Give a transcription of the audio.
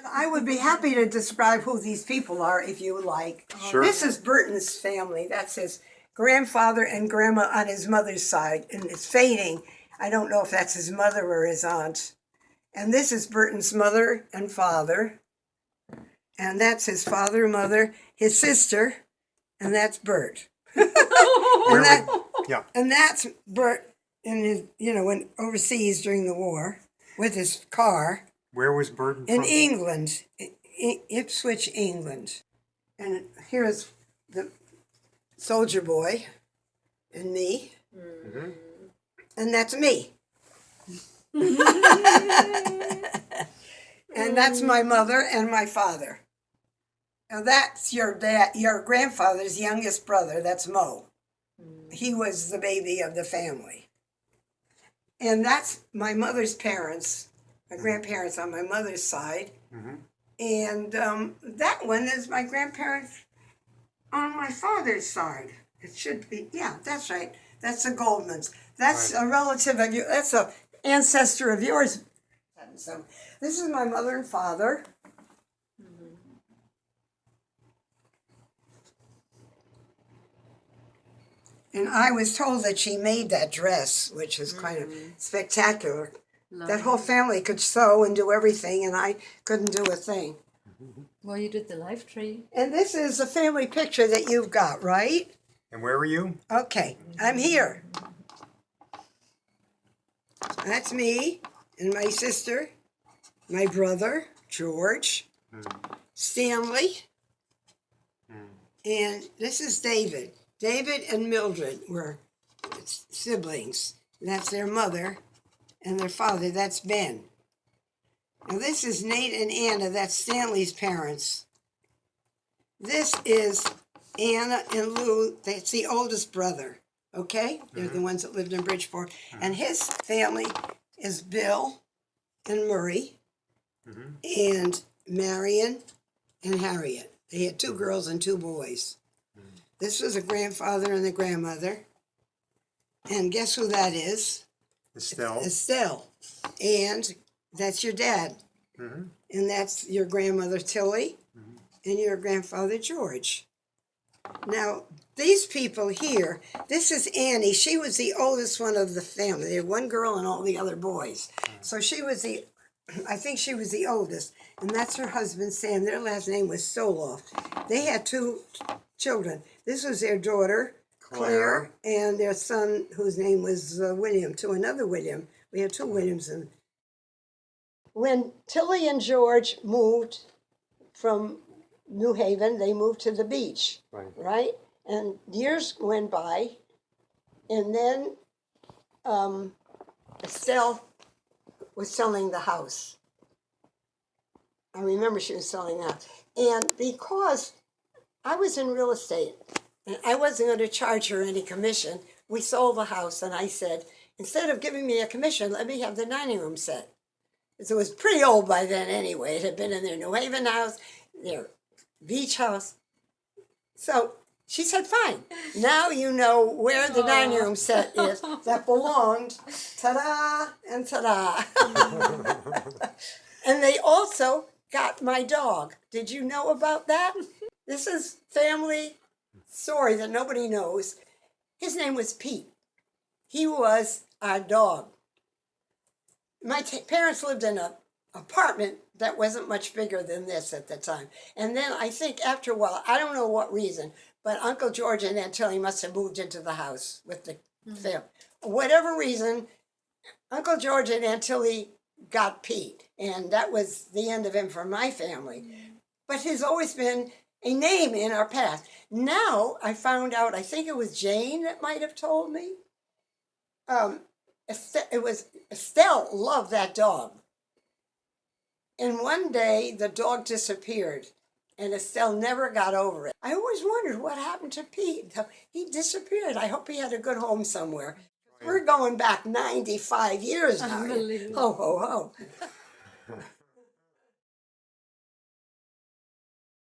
I would be happy to describe who these people are if you would like. Sure. This is Burton's family. That's his grandfather and grandma on his mother's side, and it's fading. I don't know if that's his mother or his aunt. And this is Burton's mother and father. And that's his father, mother, his sister, and that's Bert. And that's Bert in his, when overseas during the war with his car. Where was Burton In from? England, Ipswich, England. And here's the soldier boy and me. Mm-hmm. And that's me. And that's my mother and my father. Now that's your dad, your grandfather's youngest brother. That's Mo. He was the baby of the family. And that's my mother's parents, my grandparents on my mother's side. Mm-hmm. And that one is my grandparents on my father's side. It should be, yeah, that's right. That's the Goldmans. That's right. A relative of you. That's an ancestor of yours. So this is my mother and father. Mm-hmm. And I was told that she made that dress, which is kind of spectacular. That whole family could sew and do everything, and I couldn't do a thing. Well, you did the life tree. And this is a family picture that you've got, right? And where were you? Okay, I'm here. That's me and my sister, my brother, George, Stanley, and this is David. David and Mildred were siblings. That's their mother. And their father, that's Ben. Now this is Nate and Anna, that's Stanley's parents. This is Anna and Lou, that's the oldest brother, okay? They're the ones that lived in Bridgeport. And his family is Bill and Murray and Marion and Harriet. They had 2 girls and 2 boys. This was a grandfather and a grandmother. And guess who that is? Estelle. And that's your dad. Mm-hmm. And that's your grandmother, Tilly, and your grandfather, George. Now, these people here, this is Annie. She was the oldest one of the family. They had 1 girl and all the other boys. So she was I think she was the oldest. And that's her husband, Sam. Their last name was Soloff. They had 2 children. This was their daughter, Claire, and their son, whose name was William, to another William. We had 2 Williams. When Tilly and George moved from New Haven, they moved to the beach, right? And years went by, and then Estelle was selling the house. I remember she was selling the house. And because I was in real estate, and I wasn't going to charge her any commission, we sold the house, and I said, instead of giving me a commission, let me have the dining room set. It was pretty old by then anyway. It had been in their New Haven house, their beach house. So she said, fine. Now you know where the dining room set is that belonged, ta-da, and ta-da. And they also got my dog. Did you know about that? This is family story that nobody knows. His name was Pete. He was our dog. My parents lived in an apartment that wasn't much bigger than this at the time. And then I think after a while, I don't know what reason, but Uncle George and Aunt Tilly must have moved into the house with the family. Whatever reason, Uncle George and Aunt Tilly got Pete. And that was the end of him for my family. But he's always been a name in our past. Now I found out, I think it was Jane that might have told me. Estelle loved that dog. And one day the dog disappeared and Estelle never got over it. I always wondered what happened to Pete. He disappeared. I hope he had a good home somewhere. We're going back 95 years now. Ho, ho, ho.